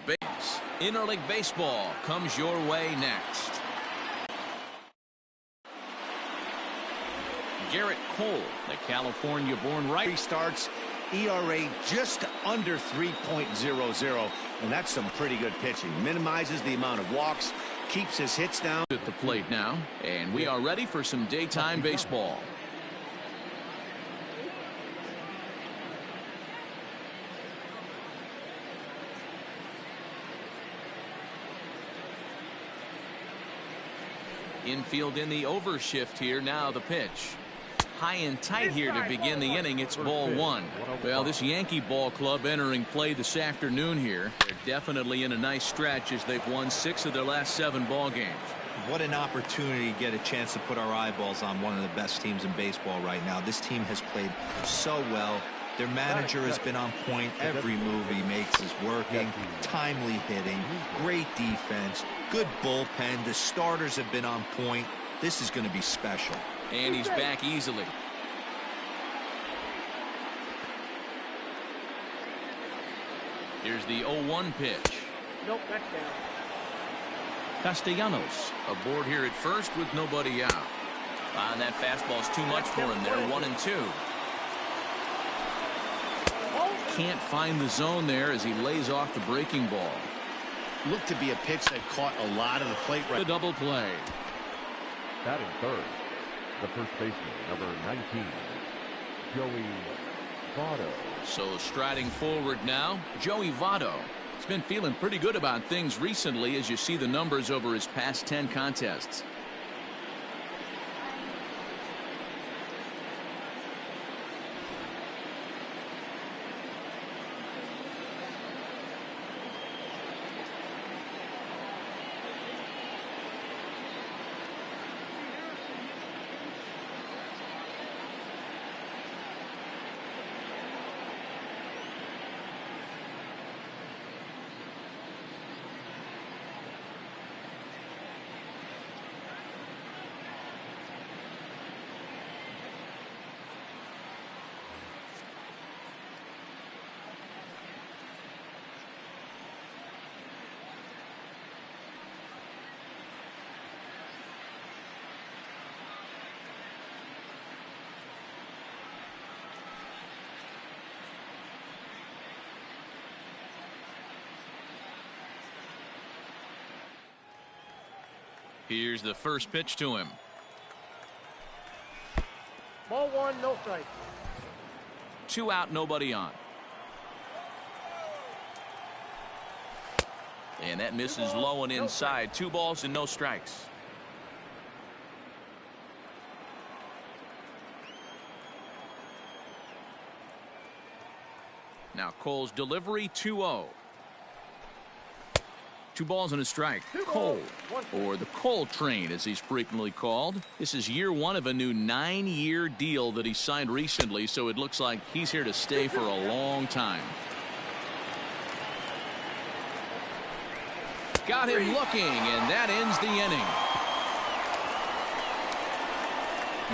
base. Interleague Baseball comes your way next. Garrett Cole, the California-born right. He starts, ERA just under 3.00, and that's some pretty good pitching. Minimizes the amount of walks, keeps his hits down. At the plate now, and we are ready for some daytime baseball. Infield in the overshift here. Now the pitch. High and tight here to begin the inning. It's ball one. Well, this Yankee ball club entering play this afternoon here. They're definitely in a nice stretch as they've won 6 of their last 7 ball games. What an opportunity to get a chance to put our eyeballs on one of the best teams in baseball right now. This team has played so well. Their manager has been on point. Every move he makes is working. Timely hitting, great defense, good bullpen. The starters have been on point. This is going to be special. And he's back easily. Here's the 0-1 pitch. Nope, that's down. Castellanos aboard here at first with nobody out. And that fastball's too much for him there. 1-2. Can't find the zone there as he lays off the breaking ball. Looked to be a pitch that caught a lot of the plate. The double play. Batting third, the first baseman, number 19, Joey Votto. So striding forward now, Joey Votto. He's been feeling pretty good about things recently as you see the numbers over his past 10 contests. Here's the first pitch to him. Ball one, no strike. 2 out, nobody on. And that misses low and inside. 2 balls and no strikes. Now Cole's delivery, 2-0. 2 balls and a strike. Cole, or the Cole train as he's frequently called. This is year 1 of a new 9-year deal that he signed recently, so it looks like he's here to stay for a long time. Got him looking, and that ends the inning.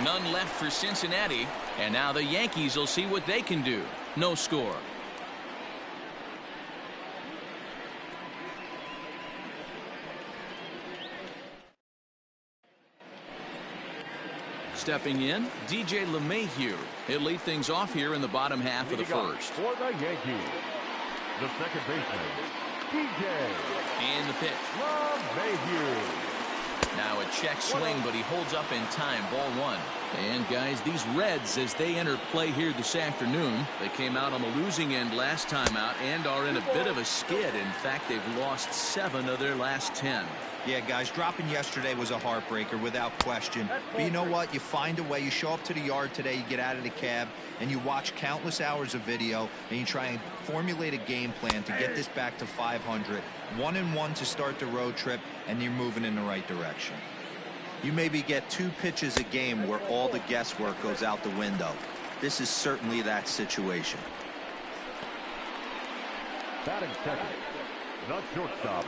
None left for Cincinnati, and now the Yankees will see what they can do. No score. Stepping in, DJ LeMahieu. He'll lead things off here in the bottom half of the first. For the Yankees, the second baseman, DJ. And the pitch. LeMahieu. Now a check swing, but he holds up in time. Ball 1. And guys, these Reds, as they enter play here this afternoon, they came out on the losing end last time out and are in a bit of a skid. In fact, they've lost 7 of their last 10. Yeah, guys, dropping yesterday was a heartbreaker without question. But you know what? You find a way. You show up to the yard today, you get out of the cab, and you watch countless hours of video, and you try and formulate a game plan to get this back to 500. 1-1 to start the road trip, and you're moving in the right direction. You maybe get 2 pitches a game where all the guesswork goes out the window. This is certainly that situation. Batting second, the shortstop,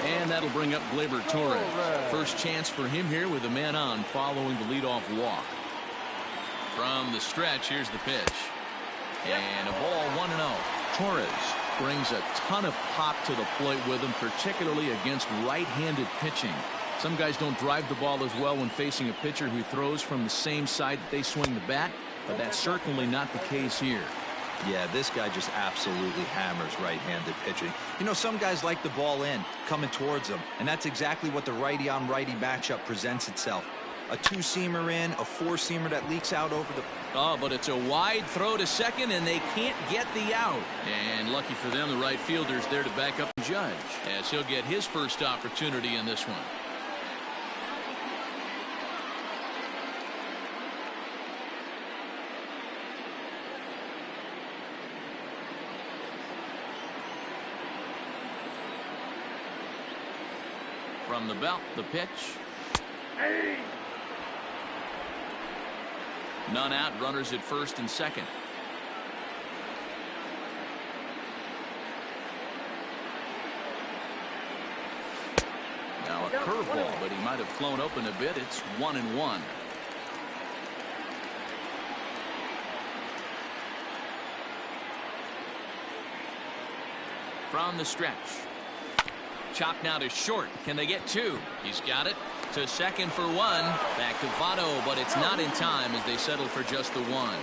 and that'll bring up Gleyber Torres. First chance for him here with a man on following the leadoff walk. From the stretch, here's the pitch. And a ball 1-0. Torres brings a ton of pop to the plate with him, particularly against right-handed pitching. Some guys don't drive the ball as well when facing a pitcher who throws from the same side that they swing the bat, but that's certainly not the case here. Yeah, this guy just absolutely hammers right-handed pitching. You know, some guys like the ball in, coming towards them, and that's exactly what the righty-on-righty matchup presents itself. A two-seamer in, a four-seamer that leaks out over the... Oh, but it's a wide throw to second, and they can't get the out. And lucky for them, the right fielder's there to back up and judge, as he'll get his first opportunity in this one. From the belt, the pitch. Hey. None out, runners at first and second. Now a curveball, but he might have flown open a bit. It's 1-1. From the stretch. Chopped now to short. Can they get two? He's got it. To second for one. Back to Votto, but it's not in time as they settle for just the one.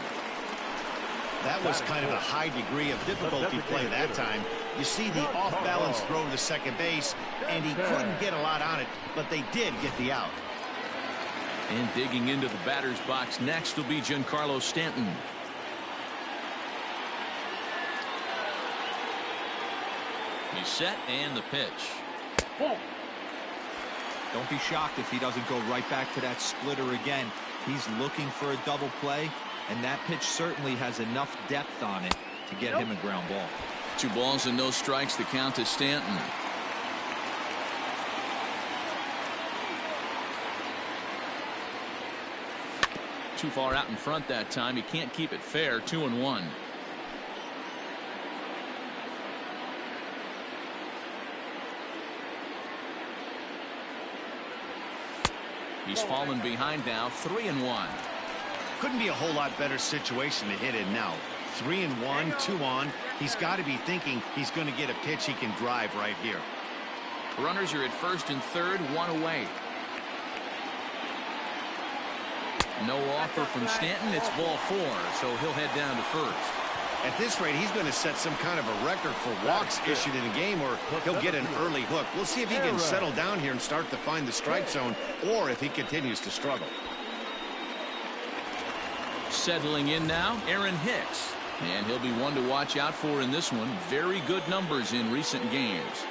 That was kind of a high degree of difficulty play that time. You see the off-balance throw to second base, and he couldn't get a lot on it, but they did get the out. And digging into the batter's box next will be Giancarlo Stanton. He's set, and the pitch. Don't be shocked if he doesn't go right back to that splitter again. He's looking for a double play, and that pitch certainly has enough depth on it to get him a ground ball. 2 balls and no strikes, the count to Stanton. Too far out in front that time. He can't keep it fair. 2-1. He's fallen behind now. 3-1. Couldn't be a whole lot better situation to hit in now. 3-1, 2 on. He's got to be thinking he's going to get a pitch he can drive right here. Runners are at first and third, 1 away. No offer from Stanton. It's ball 4, so he'll head down to first. At this rate, he's going to set some kind of a record for walks issued in a game, or he'll get an early hook. We'll see if he can settle down here and start to find the strike zone, or if he continues to struggle. Settling in now, Aaron Hicks. And he'll be one to watch out for in this one. Very good numbers in recent games.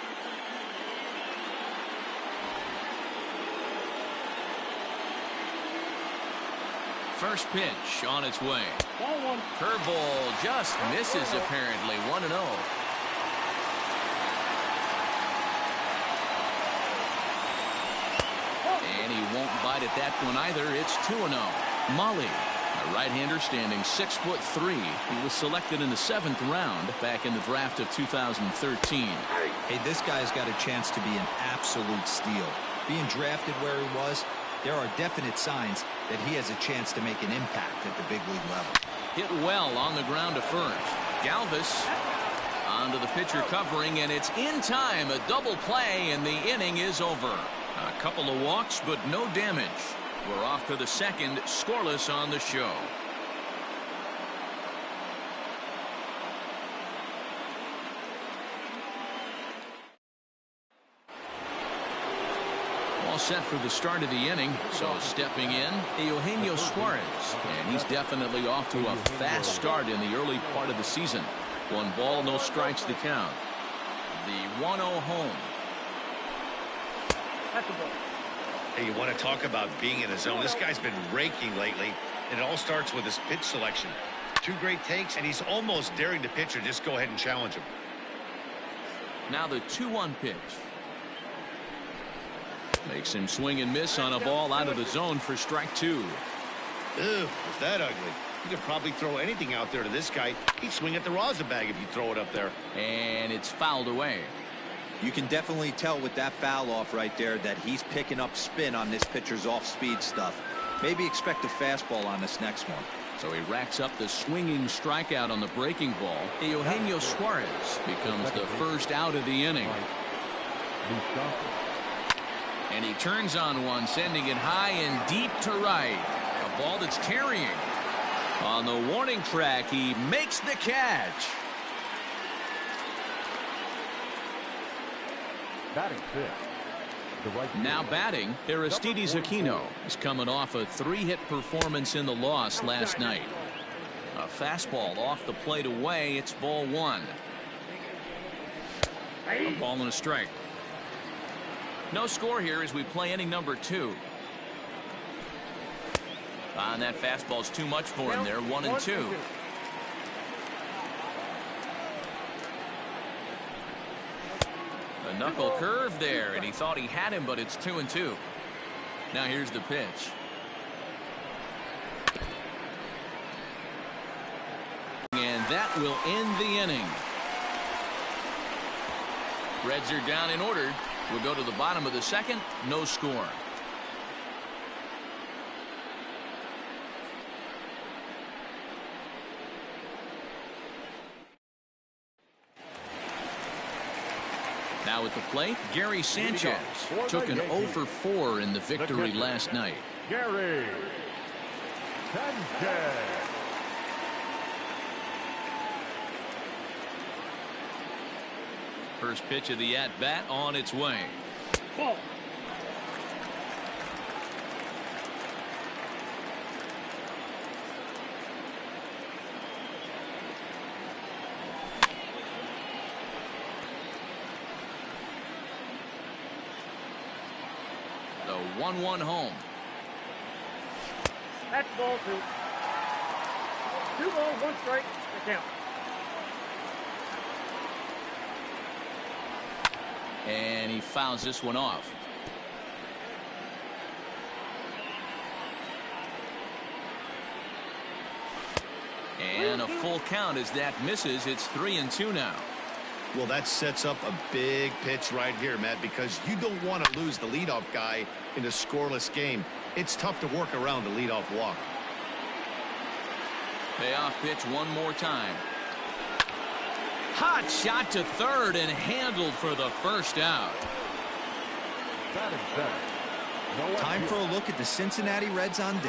First pitch on its way. Curveball just misses apparently. 1-0. And he won't bite at that one either. It's 2-0. Molly, a right-hander standing 6'3". He was selected in the 7th round back in the draft of 2013. Hey, this guy's got a chance to be an absolute steal. Being drafted where he was, there are definite signs that he has a chance to make an impact at the big league level. Hit well on the ground to first. Galvis onto the pitcher covering, and it's in time. A double play, and the inning is over. A couple of walks, but no damage. We're off to the second, scoreless on the show. All set for the start of the inning. So stepping in, Eugenio Suarez. And he's definitely off to a fast start in the early part of the season. 1 ball, no strikes the count. The 1-0 home. Hey, you want to talk about being in the zone? This guy's been raking lately, and it all starts with his pitch selection. 2 great takes, and he's almost daring the pitcher just go ahead and challenge him. Now the 2-1 pitch. Makes him swing and miss on a ball out of the zone for strike 2. Ew, was that ugly? You could probably throw anything out there to this guy. He'd swing at the rosin bag if you throw it up there. And it's fouled away. You can definitely tell with that foul off right there that he's picking up spin on this pitcher's off-speed stuff. Maybe expect a fastball on this next one. So he racks up the swinging strikeout on the breaking ball. Eugenio Suarez becomes the first out of the inning. And he turns on one, sending it high and deep to right. A ball that's carrying. On the warning track, he makes the catch. Batting fifth. Now batting, Aristides Aquino is coming off a 3-hit performance in the loss last night. A fastball off the plate away. It's ball one. A ball and a strike. No score here as we play inning number 2. And that fastball's too much for him there. 1-2. A knuckle curve there, and he thought he had him, but it's 2-2. Now here's the pitch. And that will end the inning. Reds are down in order. We'll go to the bottom of the second. No score. Now at the plate, Gary Sanchez took an 0 for 4 in the victory last night. Gary Sanchez. First pitch of the at-bat on its way. Ball. The 1-1 home. That's ball 2. 2 balls, 1 strike. The count. And he fouls this one off. And a full count as that misses. It's 3-2 now. Well, that sets up a big pitch right here, Matt, because you don't want to lose the leadoff guy in a scoreless game. It's tough to work around the leadoff walk. Payoff pitch one more time. Hot shot to third and handled for the first out. Batting seventh. Time for a look at the Cincinnati Reds on D.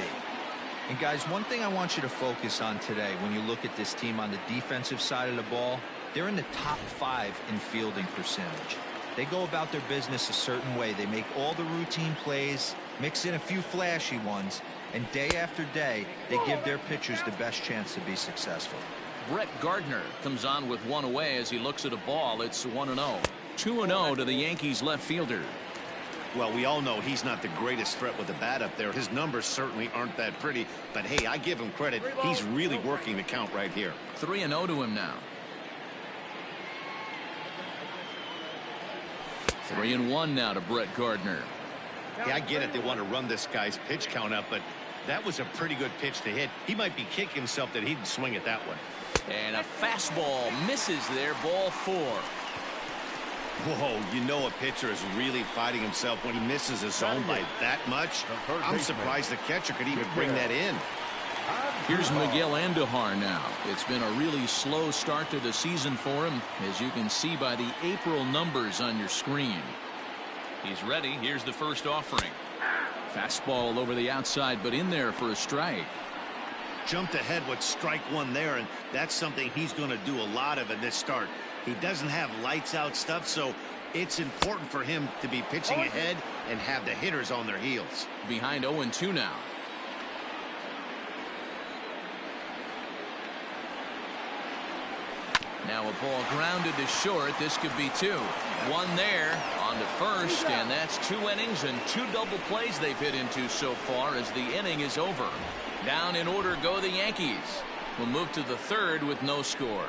And guys, one thing I want you to focus on today when you look at this team on the defensive side of the ball, they're in the top 5 in fielding percentage. They go about their business a certain way. They make all the routine plays, mix in a few flashy ones, and day after day, they give their pitchers the best chance to be successful. Brett Gardner comes on with one away as he looks at a ball. It's 1-0. 2-0 to the Yankees left fielder. Well, we all know he's not the greatest threat with the bat up there. His numbers certainly aren't that pretty. But, hey, I give him credit. He's really working the count right here. 3-0 to him now. 3-1 now to Brett Gardner. Hey, I get it. They want to run this guy's pitch count up, but that was a pretty good pitch to hit. He might be kicking himself that he didn't swing at that one. And a fastball misses there. Ball 4. Whoa, you know a pitcher is really fighting himself when he misses his zone by that much. I'm surprised the catcher could even bring that in. Here's Miguel Andujar now. It's been a really slow start to the season for him, as you can see by the April numbers on your screen. He's ready. Here's the first offering. Fastball over the outside, but in there for a strike. Jumped ahead with strike one there, and that's something he's going to do a lot of in this start. He doesn't have lights out stuff, so it's important for him to be pitching ahead and have the hitters on their heels. Behind 0-2 now. Now a ball grounded to short. This could be 2. One there on to first, and that's 2 innings and 2 double plays they've hit into so far as the inning is over. Down in order go the Yankees. We'll move to the third with no score.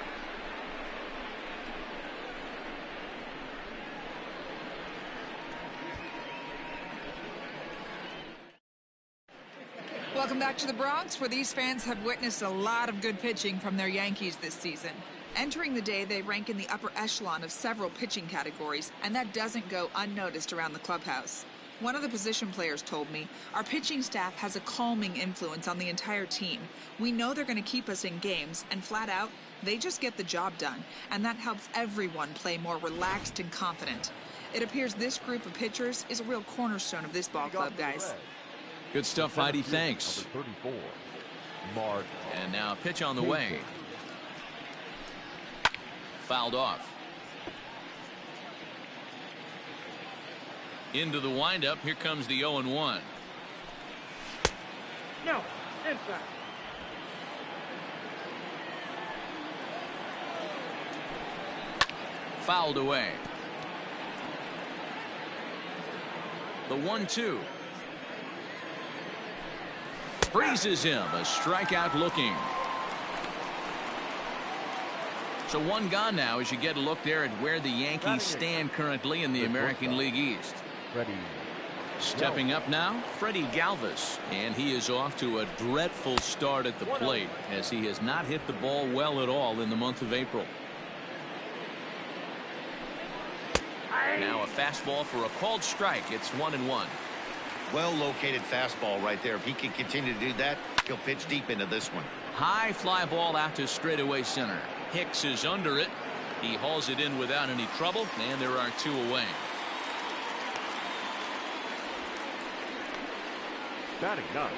Welcome back to the Bronx, where these fans have witnessed a lot of good pitching from their Yankees this season. Entering the day, they rank in the upper echelon of several pitching categories, and that doesn't go unnoticed around the clubhouse. One of the position players told me, our pitching staff has a calming influence on the entire team. We know they're going to keep us in games, and flat out, they just get the job done, and that helps everyone play more relaxed and confident. It appears this group of pitchers is a real cornerstone of this ball club, guys. Good stuff, Heidi. Thanks. Number 34, Mark. And now a pitch on the way. Fouled off. Into the windup. Here comes the 0-1. No, inside. Fouled away. The 1-2. Freezes him. A strikeout looking. So one gone now as you get a look there at where the Yankees stand currently in the American League East. Freddie. Stepping up now, Freddie Galvis, and he is off to a dreadful start at the plate as he has not hit the ball well at all in the month of April. Now a fastball for a called strike. It's 1-1. Well located fastball right there. If he can continue to do that, he'll pitch deep into this one. High fly ball out to straightaway center. Hicks is under it. He hauls it in without any trouble, and there are 2 away. Batting ninth,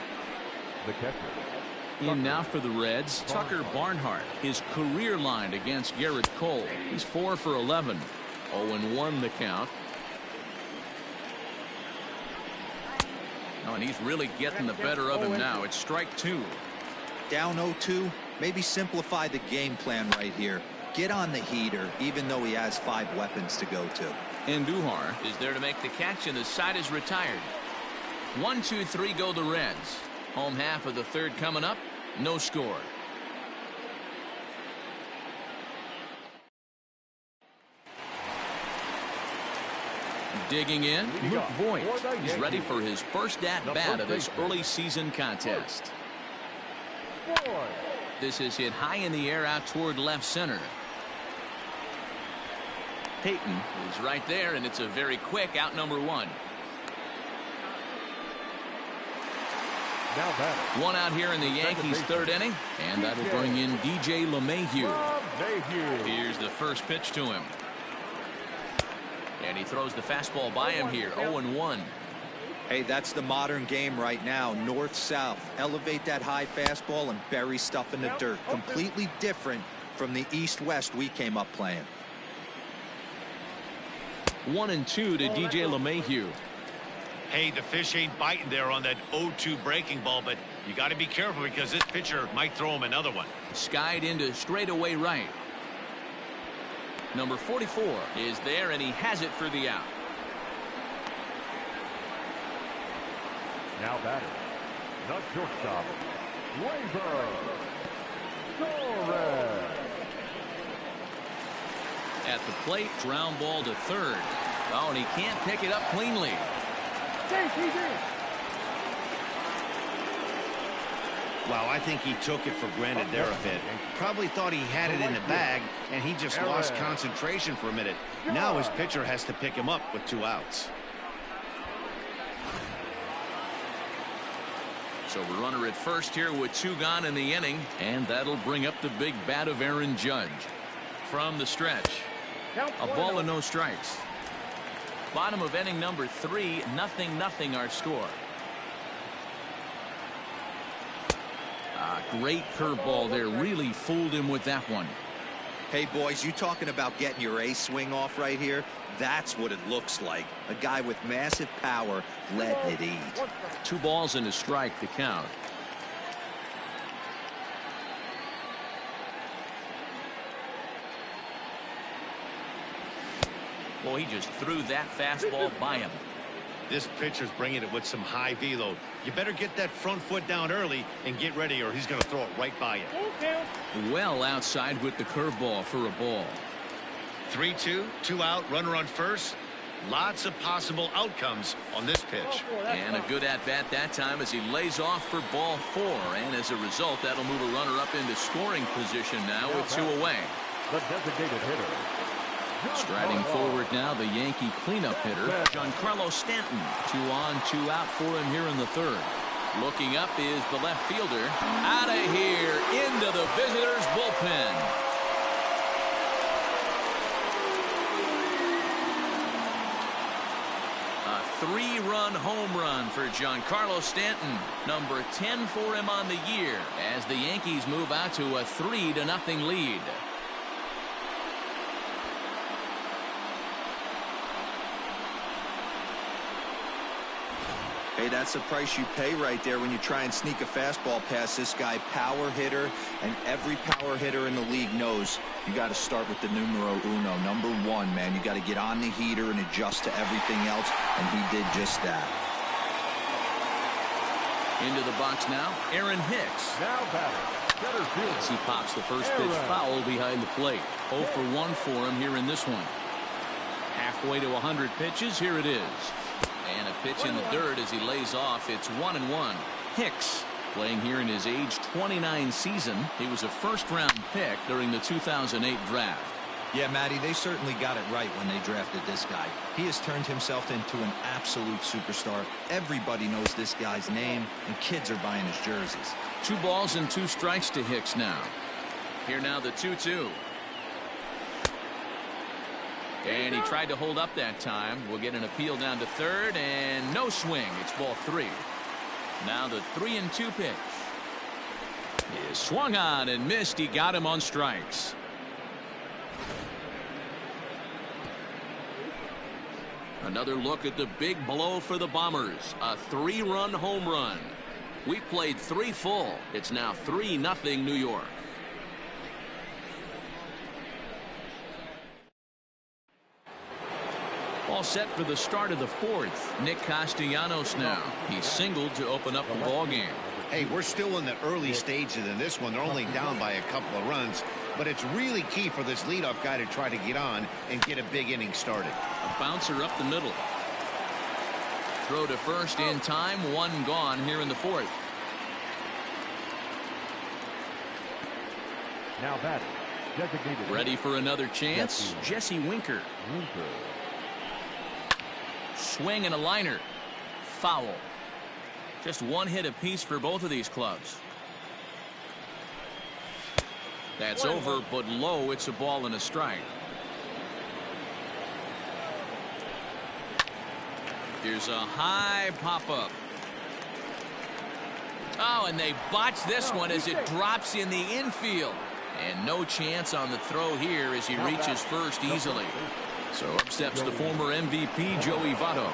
the catcher. In now for the Reds, Tucker Barnhart. His career line against Garrett Cole. He's 4 for 11. 0-1 the count. Oh, and he's really getting the better of him now. It's strike 2. Down 0-2. Maybe simplify the game plan right here. Get on the heater, even though he has 5 weapons to go to. Andujar is there to make the catch, and the side is retired. 1, 2, 3 go the Reds. Home half of the third coming up. No score. Digging in, Luke Voigt. He's ready for his first at-bat of this early season contest. This is hit high in the air out toward left center. Peyton is right there, and it's a very quick out number 1. Now batting. 1 out here in the Yankees' third inning, and that'll bring in DJ LeMahieu. Here's the first pitch to him. And he throws the fastball by him here. 0-1. Hey, that's the modern game right now. North-south. Elevate that high fastball and bury stuff in the dirt. Completely different from the east-west we came up playing. 1-2 to DJ LeMahieu. Hey, the fish ain't biting there on that 0-2 breaking ball, but you got to be careful because this pitcher might throw him another one. Skied into straightaway right. Number 44 is there, and he has it for the out. Now batting, the shortstop, Torres. At the plate, ground ball to third. Oh, and he can't pick it up cleanly. Wow, I think he took it for granted there a bit. Probably thought he had it in the bag, and he just lost concentration for a minute. Now his pitcher has to pick him up with 2 outs. So a runner at first here with 2 gone in the inning, and that'll bring up the big bat of Aaron Judge. From the stretch, a ball and no strikes. Bottom of inning number 3, 0-0 our score. Great curveball there. Really fooled him with that one. Hey, boys, you talking about getting your ace swing off right here? That's what it looks like. A guy with massive power letting it eat. 2 balls and a strike to count. Well, he just threw that fastball by him. This pitcher's bringing it with some high velo. You better get that front foot down early and get ready, or he's going to throw it right by you. Well outside with the curveball for a ball. 3-2, 2 out, runner on first. Lots of possible outcomes on this pitch. And a good at-bat that time as he lays off for ball 4. And as a result, that'll move a runner up into scoring position now with 2 away. The designated hitter, Striding forward now, the Yankee cleanup hitter, Giancarlo Stanton. 2 on, 2 out for him here in the third. Looking up is the left fielder. Out of here, into the visitors' bullpen. A 3-run home run for Giancarlo Stanton. Number 10 for him on the year as the Yankees move out to a 3-0 lead. Hey, that's the price you pay right there when you try and sneak a fastball past this guy. Power hitter, and every power hitter in the league knows you got to start with the numero uno, number 1, man. You got to get on the heater and adjust to everything else, and he did just that. Into the box now, Aaron Hicks. Now batting, center field. As he pops the first pitch foul behind the plate. 0 for 1 for him here in this one. Halfway to 100 pitches, here it is. And a pitch in the dirt as he lays off. It's 1-1. Hicks playing here in his age 29 season. He was a first-round pick during the 2008 draft. Yeah, Matty, they certainly got it right when they drafted this guy. He has turned himself into an absolute superstar. Everybody knows this guy's name, and kids are buying his jerseys. 2 balls and 2 strikes to Hicks now. Here now the 2-2. And he tried to hold up that time. We'll get an appeal down to third, and no swing. It's ball 3. Now the 3-2 pitch. He is swung on and missed. He got him on strikes. Another look at the big blow for the Bombers. A 3-run home run. We played 3 full. It's now 3-0 New York. All set for the start of the 4th. Nick Castellanos now. He singled to open up the ball game. Hey, we're still in the early stages in this one. They're only down by a couple of runs, but it's really key for this leadoff guy to try to get on and get a big inning started. A bouncer up the middle. Throw to first in time. 1 gone here in the 4th. Now batting, designated. Ready for another chance. Jesse Winker. Swing and a liner. Foul. Just 1 hit apiece for both of these clubs. That's over, but low. It's a ball and a strike. Here's a high pop-up. Oh, and they botch this one as it drops in the infield. And no chance on the throw here as he reaches first easily. So up steps the former MVP, Joey Votto.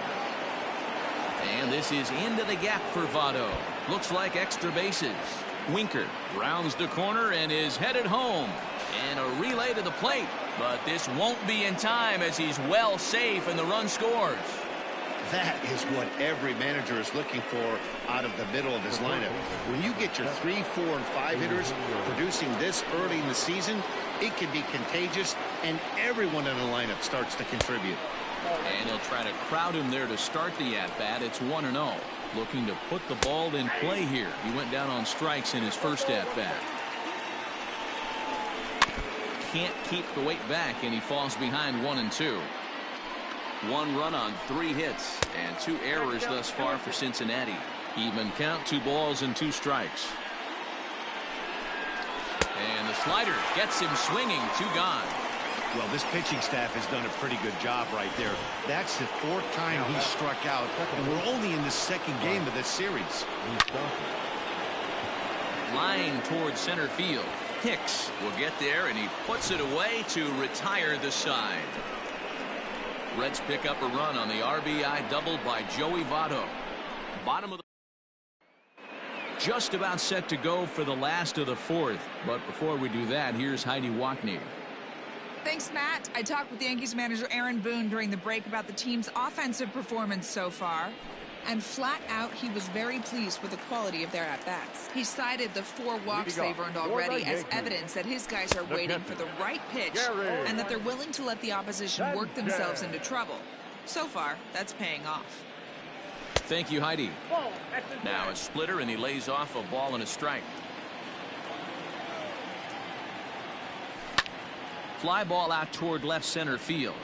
And this is into the gap for Votto. Looks like extra bases. Winker rounds the corner and is headed home. And a relay to the plate. But this won't be in time as he's well safe and the run scores. That is what every manager is looking for out of the middle of his lineup. When you get your 3, 4, and 5 hitters producing this early in the season, it can be contagious, and everyone in the lineup starts to contribute. And he'll try to crowd him there to start the at-bat. It's 1-0. Looking to put the ball in play here. He went down on strikes in his first at-bat. Can't keep the weight back, and he falls behind 1-2. 1 run on 3 hits and 2 errors thus far for Cincinnati. Even count, 2 balls and 2 strikes. And the slider gets him swinging. 2 gone. Well, this pitching staff has done a pretty good job right there. That's the 4th time he's struck out, and we're only in the 2nd game of this series. Line towards center field. Hicks will get there, and he puts it away to retire the side. Reds pick up a run on the RBI double by Joey Votto. Bottom of the just about set to go for the last of the 4th. But before we do that, here's Heidi Wackney. Thanks, Matt. I talked with Yankees manager Aaron Boone during the break about the team's offensive performance so far. And flat out, he was very pleased with the quality of their at-bats. He cited the 4 walks they've earned already as evidence that his guys are waiting for the right pitch and that they're willing to let the opposition work themselves into trouble. So far, that's paying off. Thank you, Heidi. Now a splitter, and he lays off a ball and a strike. fly ball out toward left center field.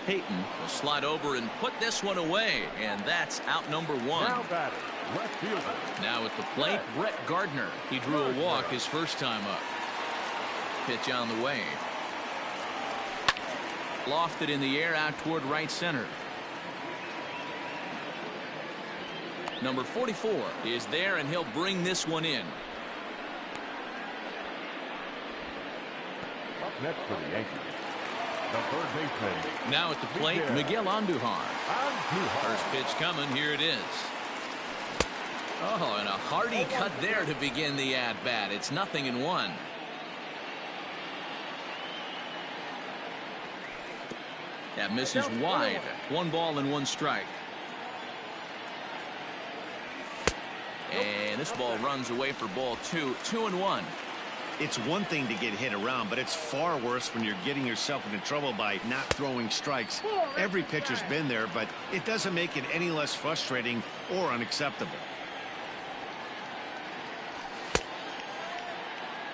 Peyton will slide over and put this one away, and that's out number one. Now batting, left fielder. Now at the plate, Brett Gardner. He drew a walk his first time up. Pitch on the way. Lofted in the air out toward right center. Number 44 is there, and he'll bring this one in. Up next for the Yankees, the third baseman. Now at the plate, Miguel Andujar. Andujar. First pitch coming. Here it is. Oh, and a hearty cut there to begin the at-bat. It's 0-1. That misses wide. 1 ball and 1 strike. And this ball runs away for ball 2. 2-1. It's one thing to get hit around, but it's far worse when you're getting yourself into trouble by not throwing strikes. Every pitcher's been there, but it doesn't make it any less frustrating or unacceptable.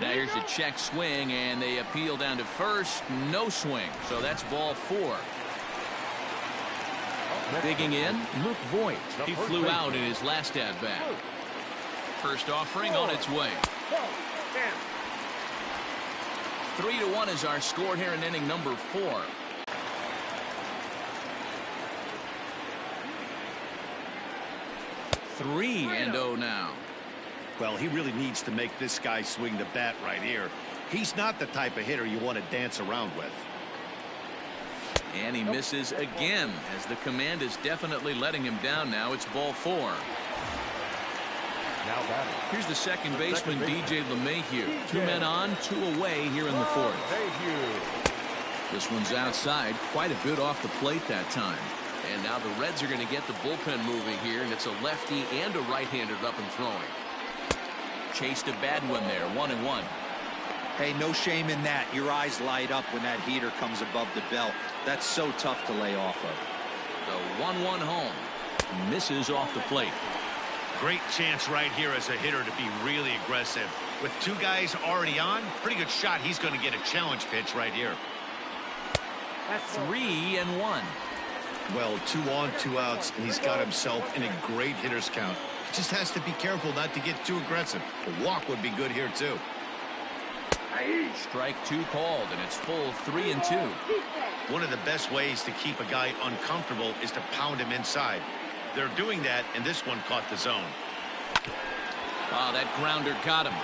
Now here's a check swing, and they appeal down to first. No swing, so that's ball 4. Digging in, Luke Voigt. He flew out in his last at-bat. First offering on its way. 3-1 is our score here in inning number 4. Three and 0 now. Well, he really needs to make this guy swing the bat right here. He's not the type of hitter you want to dance around with. And he misses again, as the command is definitely letting him down now. It's ball 4. Now batting. Here's the second baseman, DJ LeMahieu. 2 men on, 2 away here in the 4th. This one's outside, quite a bit off the plate that time. And now the Reds are going to get the bullpen moving here, and it's a lefty and a right-hander up and throwing. Chased a bad one there, 1-1. Hey, no shame in that. Your eyes light up when that heater comes above the belt. That's so tough to lay off of. The 1-1 home. Misses off the plate. Great chance right here as a hitter to be really aggressive. With 2 guys already on, pretty good shot. He's going to get a challenge pitch right here. 3-1. Well, 2 on, 2 outs, and he's got himself in a great hitter's count. He just has to be careful not to get too aggressive. A walk would be good here, too. Strike 2 called, and it's full 3-2. One of the best ways to keep a guy uncomfortable is to pound him inside. They're doing that, and this one caught the zone. Oh, that grounder got him.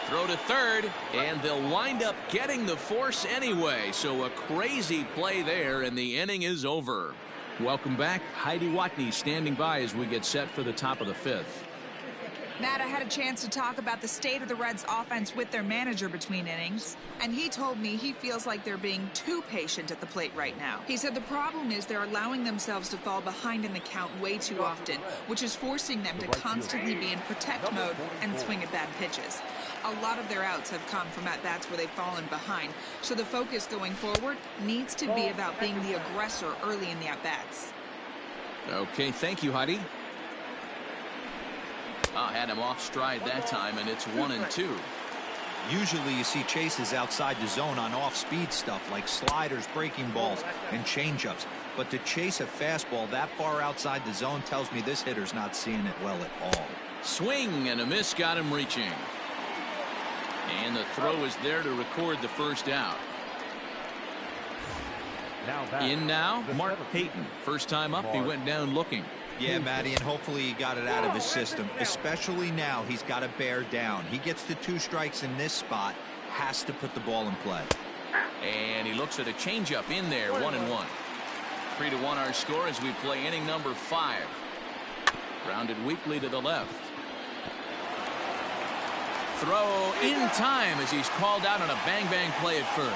Throw to third, and they'll wind up getting the force anyway. So a crazy play there, and the inning is over. Welcome back. Heidi Watney standing by as we get set for the top of the 5th. Matt, I had a chance to talk about the state of the Reds offense with their manager between innings, and he told me he feels like they're being too patient at the plate right now. He said the problem is they're allowing themselves to fall behind in the count way too often, which is forcing them to constantly be in protect mode and swing at bad pitches. A lot of their outs have come from at-bats where they've fallen behind, so the focus going forward needs to be about being the aggressor early in the at-bats. Okay, thank you, Heidi. Had him off stride that time, and it's 1-2. Usually you see chases outside the zone on off-speed stuff like sliders, breaking balls, and changeups. But to chase a fastball that far outside the zone tells me this hitter's not seeing it well at all. Swing and a miss got him reaching. And the throw is there to record the first out. In now, Mark Peyton. First time up, he went down looking. Yeah, Matty, and hopefully he got it out of his system. Especially now, he's got to bear down. He gets the 2 strikes in this spot, has to put the ball in play. And he looks at a changeup in there, 1-1. 3-1 our score as we play inning number 5. Grounded weakly to the left. Throw in time as he's called out on a bang-bang play at first.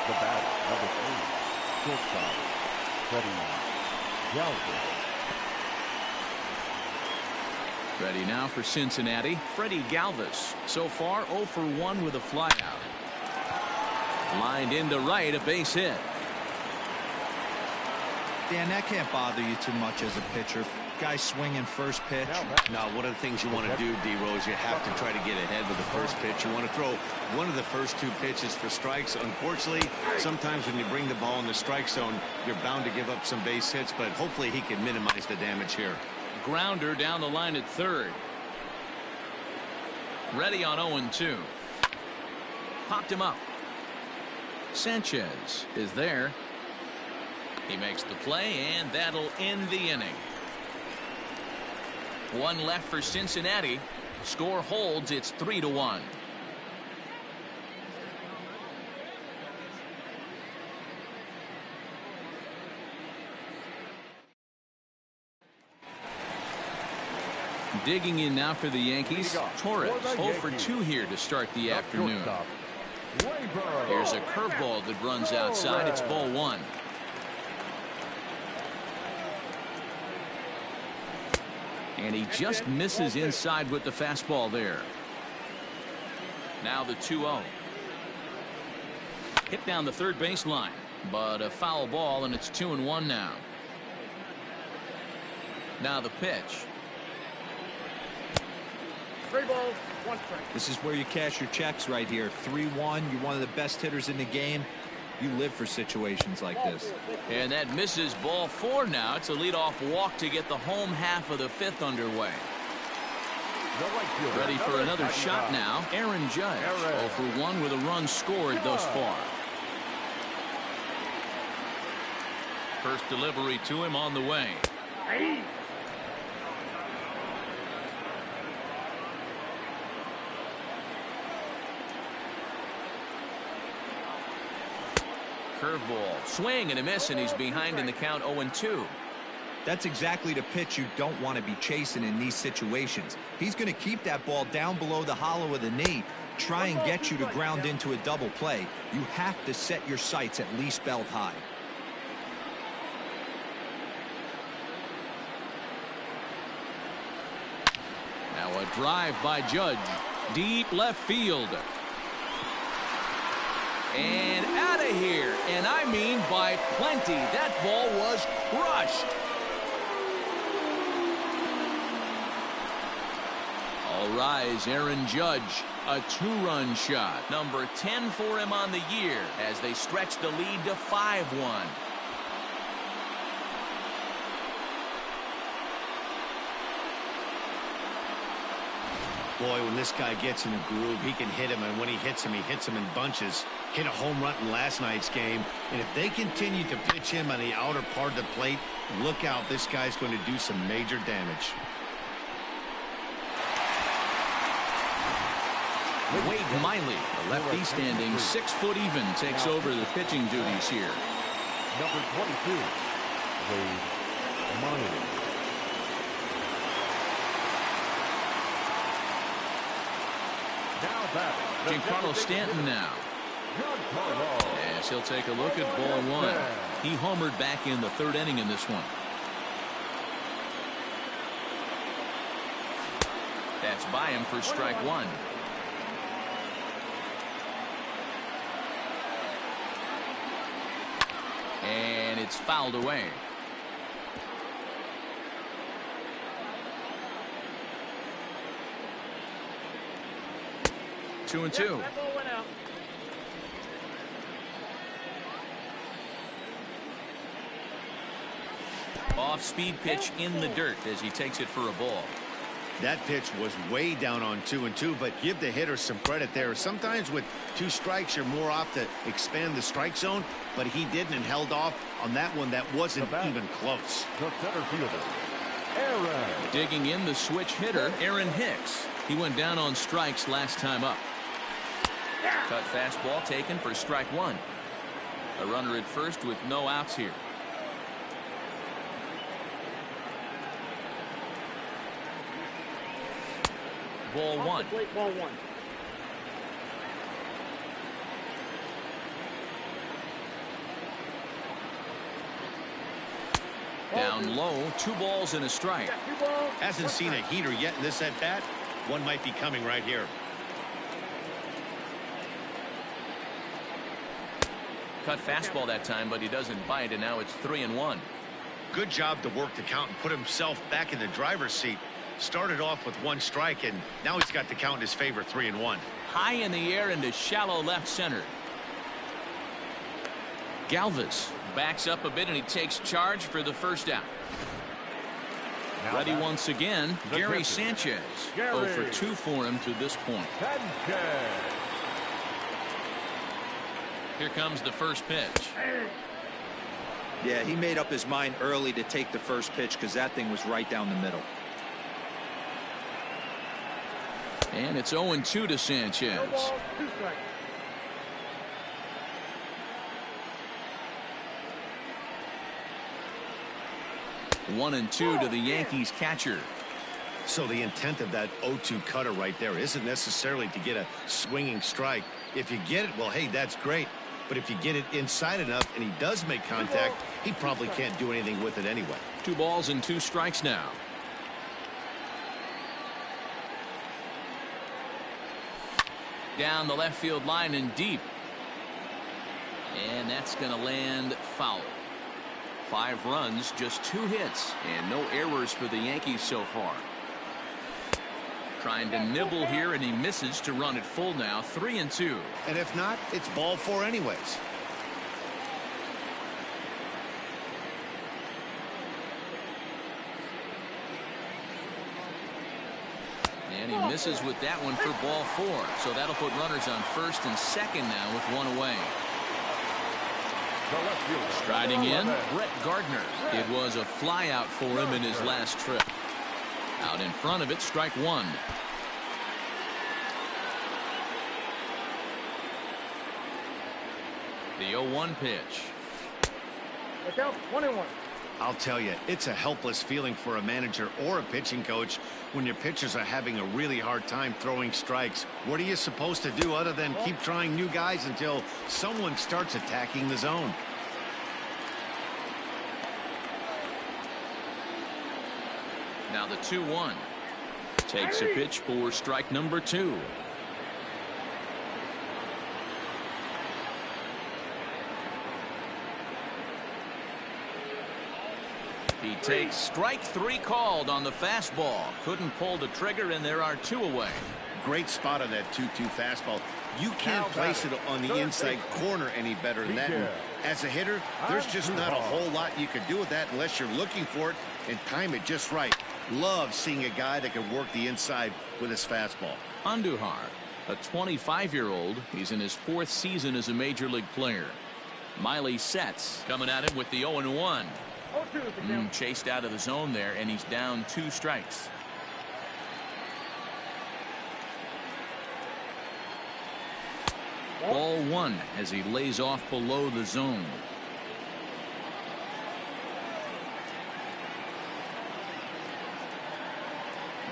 The bat, number 3, shortstop, Freddie Galvis. Ready now for Cincinnati, Freddie Galvis. So far, 0 for 1 with a flyout. Lined into right, a base hit. Dan, that can't bother you too much as a pitcher. Guy swinging first pitch. Now, one of the things you want to do, D-Rose, you have to try to get ahead with the first pitch. You want to throw one of the first two pitches for strikes. Unfortunately, sometimes when you bring the ball in the strike zone, you're bound to give up some base hits, but hopefully he can minimize the damage here. Grounder down the line at third. Ready on 0-2. Popped him up. Sanchez is there. He makes the play, and that'll end the inning. One left for Cincinnati. Score holds. It's 3-1. Digging in now for the Yankees, Torres 0 for 2 here to start the afternoon. Here's a curveball that runs outside. It's ball 1. And he just misses inside with the fastball there. Now the 2-0. Hit down the third baseline, but a foul ball, and it's 2-1 now. Now the pitch. 3 balls, 1 strike. This is where you cash your checks right here. 3-1. You're one of the best hitters in the game. You live for situations like this. And that misses ball 4 now. It's a leadoff walk to get the home half of the 5th underway. Ready for another shot now. Aaron Judge 0 for 1 with a run scored thus far. First delivery to him on the way. Curveball, swing and a miss, and he's behind in the count 0-2. That's exactly the pitch you don't want to be chasing in these situations. He's going to keep that ball down below the hollow of the knee, try and get you to ground into a double play. You have to set your sights at least belt high. Now a drive by Judge, deep left field. And out of here, and I mean by plenty. That ball was crushed. All rise, Aaron Judge, a 2-run shot. Number 10 for him on the year as they stretch the lead to 5-1. Boy, when this guy gets in a groove, he can hit him, and when he hits him in bunches. Hit a home run in last night's game, and if they continue to pitch him on the outer part of the plate, look out, this guy's going to do some major damage. Wade Miley, the lefty standing 6 foot even, takes over the pitching duties here. Number 22, Wade Miley. Giancarlo Stanton now. Yes, he'll take a look at ball 1. He homered back in the 3rd inning in this one. That's by him for strike 1. And it's fouled away. Two and two. Off-speed pitch in the dirt as he takes it for a ball. That pitch was way down on 2-2, but give the hitter some credit there. Sometimes with 2 strikes, you're more apt to expand the strike zone, but he didn't and held off on that one that wasn't even close. The center fielder, Aaron. Digging in the switch hitter, Aaron Hicks. He went down on strikes last time up. Cut fastball taken for strike 1. A runner at first with no outs here. Ball 1. Ball 1. Down low, 2 balls and a strike. Hasn't seen a heater yet in this at-bat. One might be coming right here. Cut fastball that time, but he doesn't bite, and now it's 3-1. Good job to work the count and put himself back in the driver's seat. Started off with 1 strike, and now he's got the count in his favor, 3-1. High in the air into shallow left center. Galvis backs up a bit, and he takes charge for the first out. Now Ready once again, Gary pitcher. Sanchez. Gary 0 for 2 for him to this point. Sanchez. Here comes the first pitch. Yeah, he made up his mind early to take the first pitch because that thing was right down the middle. And it's 0-2 to Sanchez. No ball, 2 strikes. One and two to the Yankees catcher. So the intent of that 0-2 cutter right there isn't necessarily to get a swinging strike. If you get it, well, hey, that's great. But if you get it inside enough and he does make contact, he probably can't do anything with it anyway. 2 balls and 2 strikes now. Down the left field line and deep. And that's going to land foul. 5 runs, just 2 hits, and no errors for the Yankees so far. Trying to nibble here, and he misses to run it full now. 3-2. And if not, it's ball 4 anyways. And he misses with that one for ball 4. So that'll put runners on first and second now with 1 away. Striding in, Brett Gardner. It was a flyout for him in his last trip. Out in front of it, strike 1. The 0-1 pitch. Look out, 1-1. I'll tell you, it's a helpless feeling for a manager or a pitching coach when your pitchers are having a really hard time throwing strikes. What are you supposed to do other than keep trying new guys until someone starts attacking the zone? Now the 2-1. Takes a pitch for strike number 2. He takes strike 3 called on the fastball. Couldn't pull the trigger, and there are 2 away. Great spot on that 2-2 fastball. You can't place it on the inside corner any better than that. And as a hitter, there's just not a whole lot you can do with that unless you're looking for it and time it just right. Love seeing a guy that can work the inside with his fastball. Andujar, a 25-year-old. He's in his 4th season as a major league player. Miley Sets coming at him with the 0-1. Chased out of the zone there, and he's down 2 strikes. Ball 1 as he lays off below the zone.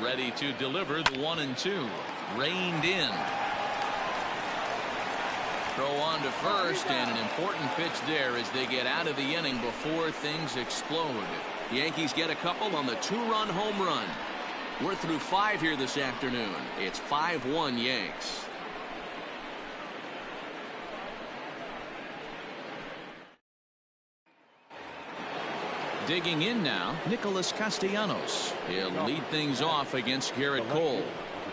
Ready to deliver the 1-2. Reined in. Throw on to first, and an important pitch there as they get out of the inning before things explode. Yankees get a couple on the 2-run home run. We're through 5 here this afternoon. It's 5-1 Yanks. Digging in now, Nicholas Castellanos. He'll lead things off against Garrett Cole.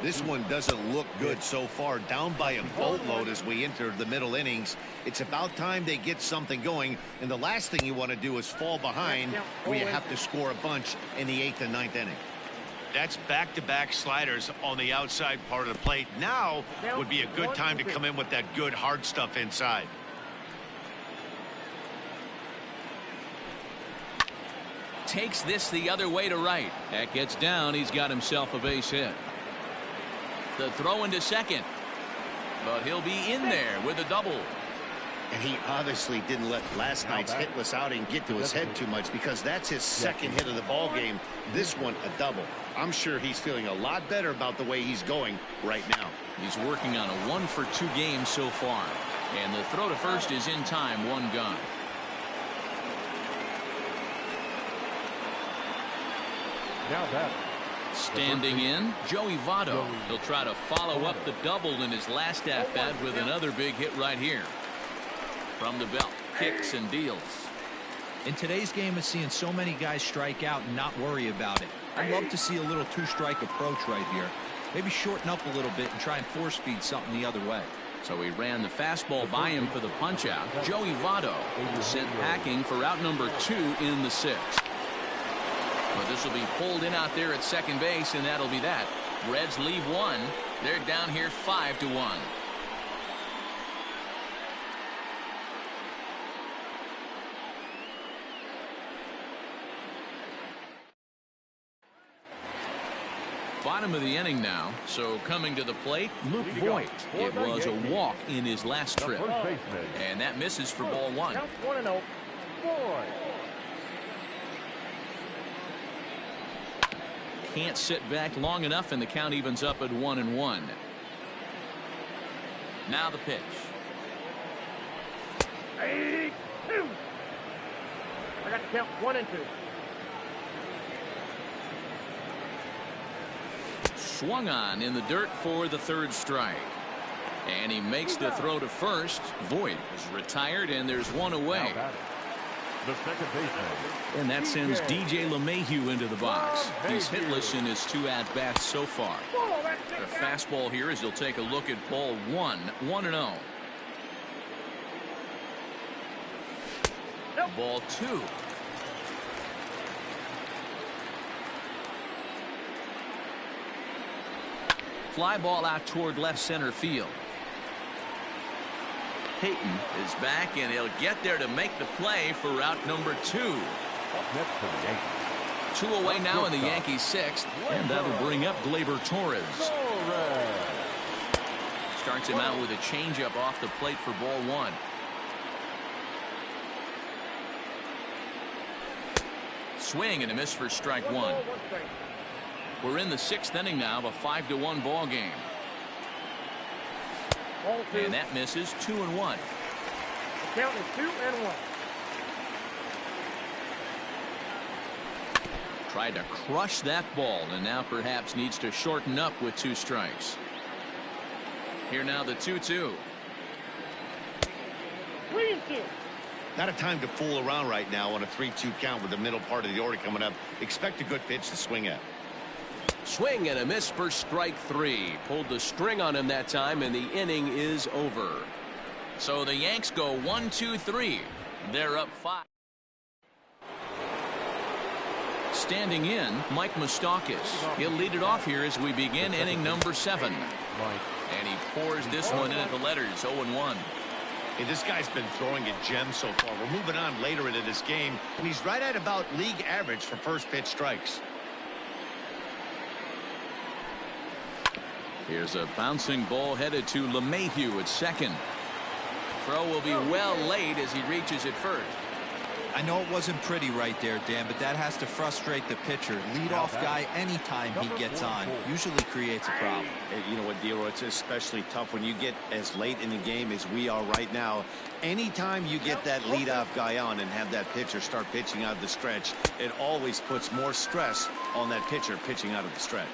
This one doesn't look good so far. Down by a boatload as we enter the middle innings. It's about time they get something going, and the last thing you want to do is fall behind where you have to score a bunch in the 8th and 9th inning. That's back-to-back sliders on the outside part of the plate. Now would be a good time to come in with that good hard stuff inside. Takes this the other way to right. That gets down. He's got himself a base hit. The throw into second. But he'll be in there with a double. And he obviously didn't let last night's hitless outing get to his head too much, because that's his second hit of the ball game. This one a double. I'm sure he's feeling a lot better about the way he's going right now. He's working on a 1-for-2 game so far. And the throw to first is in time. 1 gone. Now that. Standing in, Joey Votto. He'll try to follow up the double in his last at-bat with another big hit right here. From the belt, kicks and deals. In today's game, it's seeing so many guys strike out and not worry about it. I'd love to see a little two-strike approach right here. Maybe shorten up a little bit and try and force-feed something the other way. So he ran the fastball by him for the punch-out. Joey Votto sent packing for out number 2 in the 6th. But this will be pulled in out there at second base, and that'll be that. Reds leave 1. They're down here 5-1. Bottom of the inning now, so coming to the plate, Luke Voigt. It was a walk in his last trip, and that misses for ball 1. Count 1-0. Voigt. Can't sit back long enough, and the count evens up at 1-1. Now the pitch. 82. I got to count 1 and 2. Swung on in the dirt for the 3rd strike. And he makes the throw to first. Voigt is retired, and there's 1 away. The second baseman. And that sends DJ LeMahieu into the box. He's hitless in his 2 at-bats so far. The fastball here as he'll take a look at ball 1, 1-0. Ball 2. Fly ball out toward left center field. Payton is back, and he'll get there to make the play for out number 2. Up next for the Yankees. 2 away now in the Yankees 6th, and that'll bring up Gleyber Torres. Starts him out with a changeup off the plate for ball 1. Swing and a miss for strike 1. We're in the 6th inning now of a 5-1 ball game. And that misses 2-1. The count is 2-1. Tried to crush that ball, and now perhaps needs to shorten up with 2 strikes. Here now the 2-2. 3-2. Not a time to fool around right now on a 3-2 count with the middle part of the order coming up. Expect a good pitch to swing at. Swing and a miss for strike 3. Pulled the string on him that time, and the inning is over. So the Yanks go 1-2-3. They're up 5. Standing in, Mike Moustakas. He'll lead it off here as we begin inning number 7. And he pours this one in at the letters, 0-1. Hey, this guy's been throwing a gem so far. We're moving on later into this game, and he's right at about league average for first pitch strikes. Here's a bouncing ball headed to LeMahieu at second. Throw will be well late as he reaches it first. I know it wasn't pretty right there, Dan, but that has to frustrate the pitcher. Leadoff guy, anytime he gets on, usually creates a problem. Hey, you know what, Dero, it's especially tough when you get as late in the game as we are right now. Anytime you get that leadoff guy on and have that pitcher start pitching out of the stretch, it always puts more stress on that pitcher pitching out of the stretch.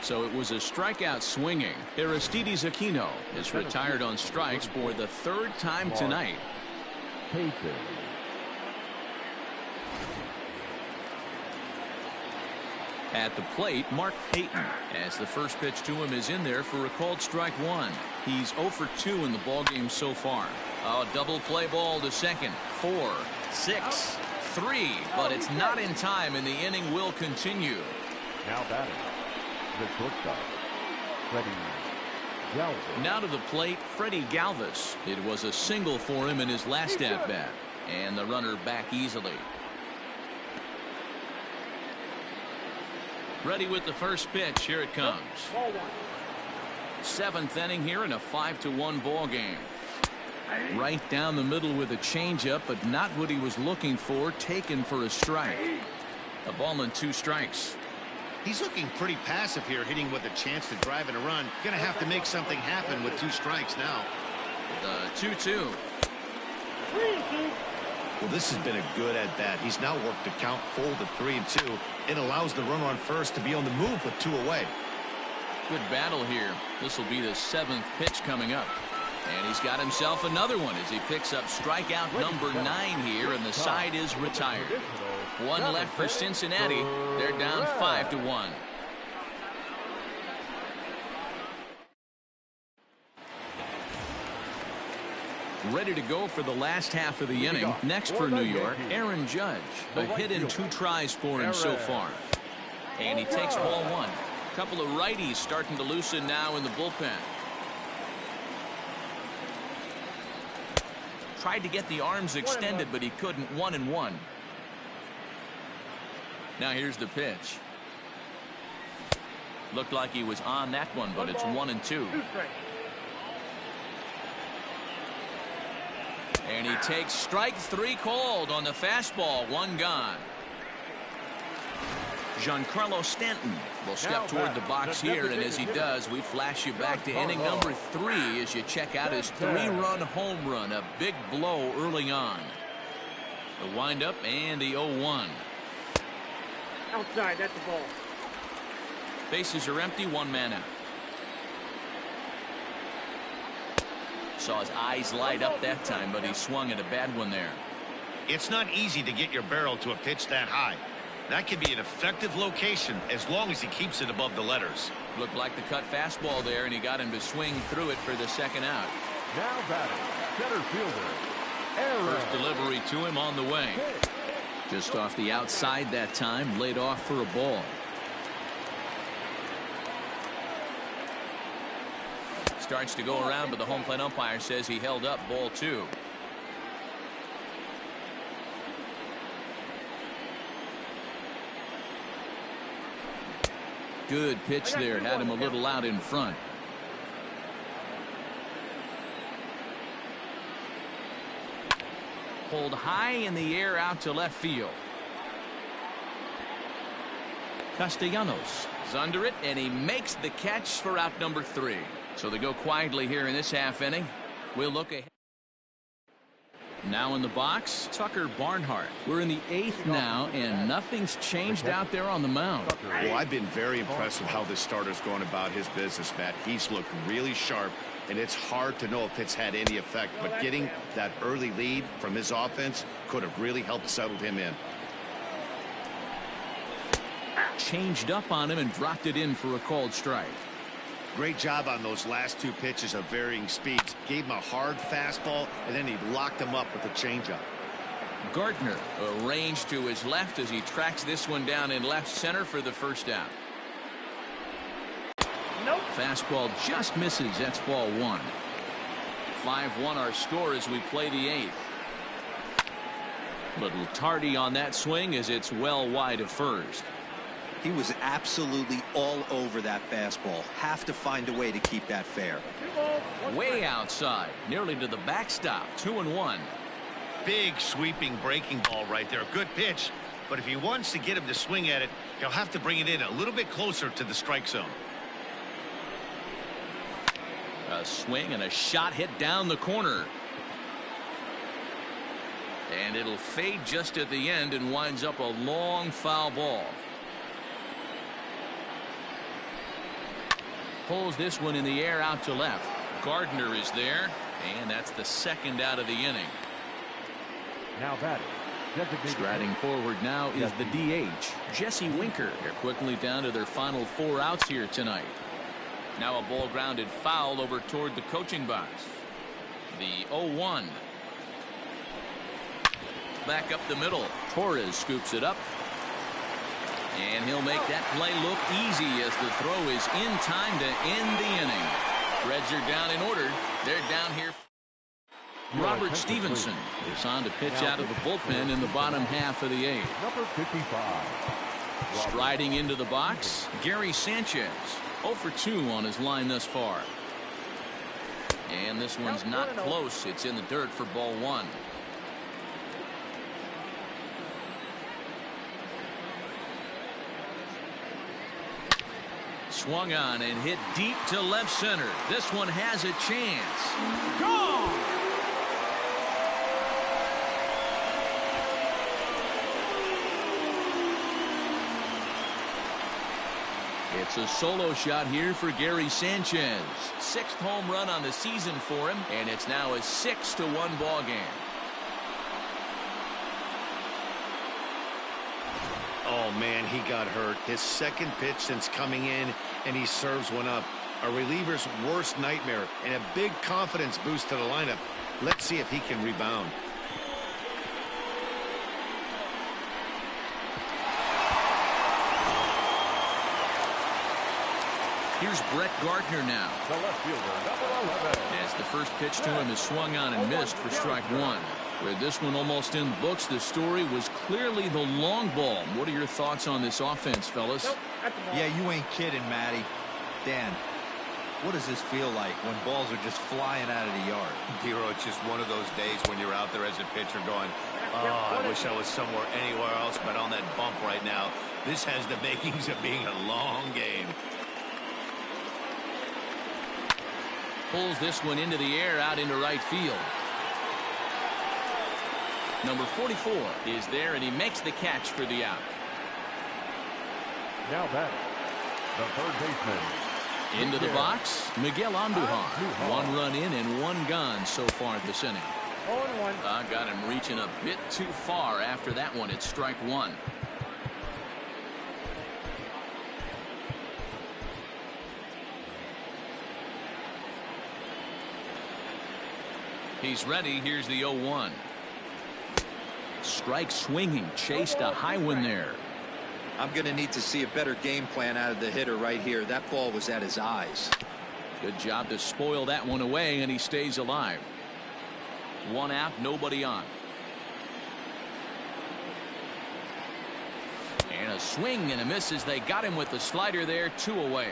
So it was a strikeout swinging. Aristides Aquino is retired on strikes for the 3rd time tonight. At the plate, Mark Payton, as the first pitch to him is in there for a called strike 1. He's 0 for 2 in the ballgame so far. A double play ball to second. 4, 6, 3, but it's not in time, and the inning will continue. Now batting, the shortstop, Freddie Galvis. Now to the plate, Freddie Galvis. It was a single for him in his last at-bat, and the runner back easily. Ready with the first pitch. Here it comes. 7th inning here in a 5-1 ball game. Right down the middle with a changeup, but not what he was looking for. Taken for a strike. A ball and 2 strikes. He's looking pretty passive here, hitting with a chance to drive in a run. Gonna have to make something happen with 2 strikes now. The 2-2. Well, this has been a good at-bat. He's now worked the count full to 3-2. It allows the runner on first to be on the move with 2 away. Good battle here. This will be the 7th pitch coming up. And he's got himself another one as he picks up strikeout number 9 here, and the side is retired. One left for Cincinnati. They're down 5-1. Ready to go for the last half of the inning. Next for New York, Aaron Judge. A hit and 2 tries for him so far. And he takes ball 1. A couple of righties starting to loosen now in the bullpen. Tried to get the arms extended, but he couldn't. 1-1. Now here's the pitch. Looked like he was on that one, but it's 1-2. And he takes strike 3 called on the fastball. 1 gone. Giancarlo Stanton will step toward the box here, and as he does, we flash you back to inning number 3 as you check out his 3-run home run. A big blow early on. The windup and the 0-1. Outside, that's the ball. Bases are empty, 1 man out. Saw his eyes light up that time, but he swung at a bad one there. It's not easy to get your barrel to a pitch that high. That can be an effective location as long as he keeps it above the letters. Looked like the cut fastball there, and he got him to swing through it for the second out. Now batting, center fielder, Aaron. First delivery to him on the way. Just off the outside that time, laid off for a ball. Starts to go around, but the home plate umpire says he held up ball 2. Good pitch there, had him a little out in front. Pulled high in the air out to left field. Castellanos is under it, and he makes the catch for out number 3. So they go quietly here in this half inning. We'll look ahead. Now in the box, Tucker Barnhart. We're in the 8th now, and nothing's changed out there on the mound. Well, I've been very impressed with how this starter's going about his business, Matt. He's looked really sharp, and it's hard to know if it's had any effect. But getting that early lead from his offense could have really helped settle him in. Changed up on him and dropped it in for a called strike. Great job on those last 2 pitches of varying speeds. Gave him a hard fastball, and then he locked him up with a changeup. Gardner arranged to his left as he tracks this one down in left center for the first out. Nope. Fastball just misses. That's ball 1. 5-1 our score as we play the 8th. Little tardy on that swing as it's well wide of first. He was absolutely all over that fastball. Have to find a way to keep that fair. Way outside, nearly to the backstop. 2-1. Big sweeping breaking ball right there. Good pitch, but if he wants to get him to swing at it, he'll have to bring it in a little bit closer to the strike zone. A swing and a shot hit down the corner. And it'll fade just at the end and winds up a long foul ball. Pulls this one in the air out to left. Gardner is there, and that's the second out of the inning. Now batting, Striding forward now is the DH, Jesse Winker. They're quickly down to their final 4 outs here tonight. Now a ball grounded foul over toward the coaching box. The 0-1. Back up the middle. Torres scoops it up. And he'll make that play look easy as the throw is in time to end the inning. Reds are down in order. They're down here. Robert Stevenson is on to pitch out of the bullpen in the bottom half of the 8th. number 55. Striding into the box, Gary Sanchez. 0 for 2 on his line thus far. And this one's not close. It's in the dirt for ball 1. Swung on and hit deep to left center. This one has a chance. Gone! It's a solo shot here for Gary Sanchez. 6th home run on the season for him, and it's now a 6-1 ball game. Oh, man, he got hurt. His 2nd pitch since coming in, and he serves one up. A reliever's worst nightmare, and a big confidence boost to the lineup. Let's see if he can rebound. Here's Brett Gardner now. The left fielder, number 11. As the first pitch to him is swung on and missed for strike 1. With this one almost in the books, the story was clearly the long ball. What are your thoughts on this offense, fellas? Yeah, you ain't kidding, Matty. Dan, what does this feel like when balls are just flying out of the yard? Hero, it's just one of those days when you're out there as a pitcher going, oh, I wish I was somewhere anywhere else but on that bump right now. This has the makings of being a long game. Pulls this one into the air out into right field. Number 44 is there, and he makes the catch for the out. Now batting, the third baseman. Into the box, Miguel Andujar. 1 run in and 1 gone so far this inning. 0-1. I got him reaching a bit too far after that one. It's strike 1. He's ready. Here's the 0-1. Strike swinging. Chased a high one there. I'm going to need to see a better game plan out of the hitter right here. That ball was at his eyes. Good job to spoil that one away, and he stays alive. 1 out, nobody on. And a swing and a miss as they got him with the slider there. 2 away.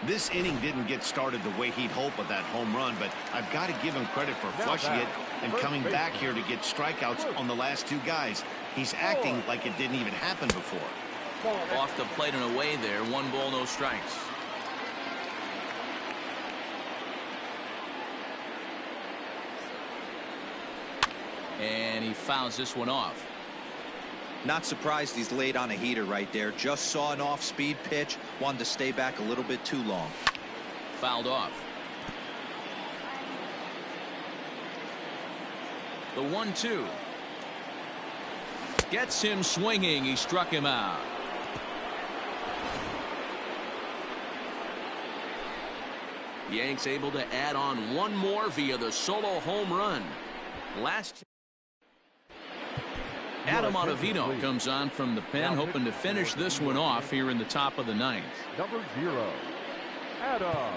This inning didn't get started the way he'd hoped with that home run, but I've got to give him credit for flushing it and coming back here to get strikeouts on the last 2 guys. He's acting like it didn't even happen before. Off the plate and away there. 1 ball, no strikes. And he fouls this one off. Not surprised he's laid on a heater right there. Just saw an off-speed pitch. Wanted to stay back a little bit too long. Fouled off. The 1-2. Gets him swinging. He struck him out. Yanks able to add on 1 more via the solo home run. Last Adam Ottavino comes on from the pen, hoping to finish this one off here in the top of the 9th. Number 0, Adam.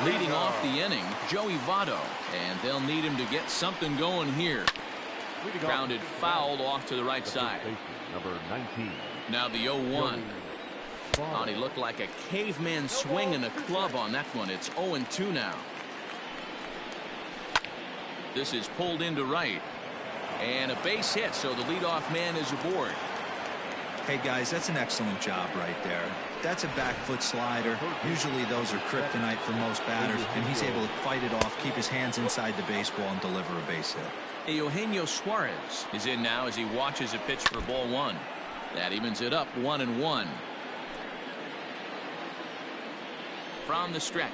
Leading off the inning, Joey Votto, and they'll need him to get something going here. Grounded fouled off to the right side. Number 19. Now the 0-1. And he looked like a caveman swinging a club on that one. It's 0-2 now. This is pulled into right. And a base hit, so the leadoff man is aboard. Hey, guys, that's an excellent job right there. That's a back foot slider. Usually those are kryptonite for most batters, and he's able to fight it off, keep his hands inside the baseball, and deliver a base hit. Eugenio Suarez is in now as he watches a pitch for ball 1. That evens it up 1-1. From the stretch.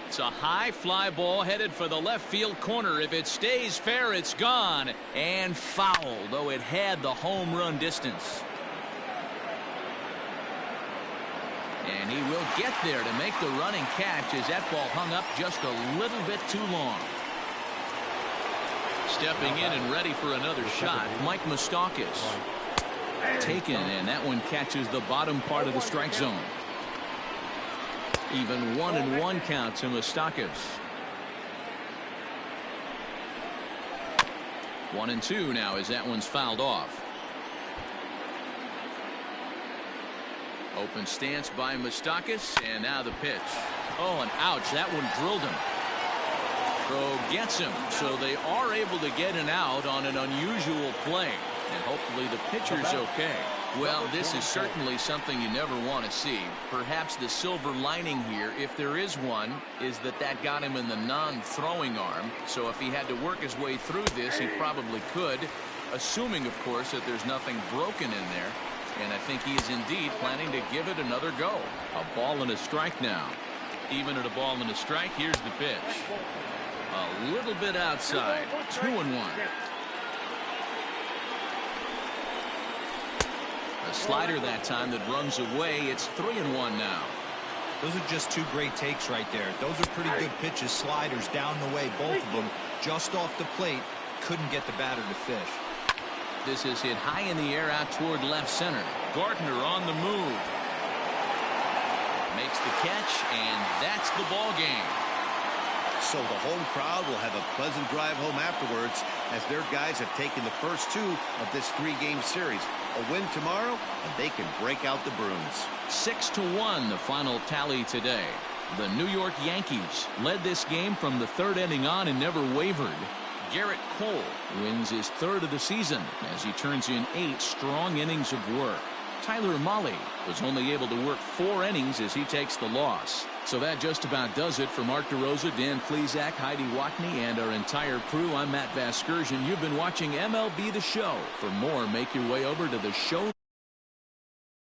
It's a high fly ball headed for the left field corner. If it stays fair, it's gone. And foul, though it had the home run distance. And he will get there to make the running catch as that ball hung up just a little bit too long. Stepping in and ready for another shot, Mike Moustakas. Taken, and that one catches the bottom part of the strike zone. Even 1-1 count to Moustakas. 1-2 now as that one's fouled off. Open stance by Moustakas, and now the pitch. Oh, and ouch, that one drilled him. Throw gets him, so they are able to get an out on an unusual play. And hopefully the pitcher's okay. Well, this is certainly something you never want to see. Perhaps the silver lining here, if there is one, is that got him in the non-throwing arm. So if he had to work his way through this, he probably could, assuming, of course, that there's nothing broken in there. And I think he is indeed planning to give it another go. A ball and a strike now. Even at a ball and a strike, here's the pitch. A little bit outside. 2-1. A slider that time that runs away. It's 3-1 now. Those are just two great takes right there. Those are pretty good pitches, sliders down the way, both of them just off the plate. Couldn't get the batter to fish. This is hit high in the air out toward left center. Gardner on the move. Makes the catch, and that's the ball game. So the home crowd will have a pleasant drive home afterwards as their guys have taken the first two of this three-game series. A win tomorrow, and they can break out the Bruins. 6-1 the final tally today. The New York Yankees led this game from the third inning on and never wavered. Garrett Cole wins his third of the season as he turns in 8 strong innings of work. Tyler Mahle was only able to work 4 innings as he takes the loss. So that just about does it for Mark DeRosa, Dan Plesac, Heidi Watney, and our entire crew. I'm Matt Vasgersian. You've been watching MLB The Show. For more, make your way over to the show.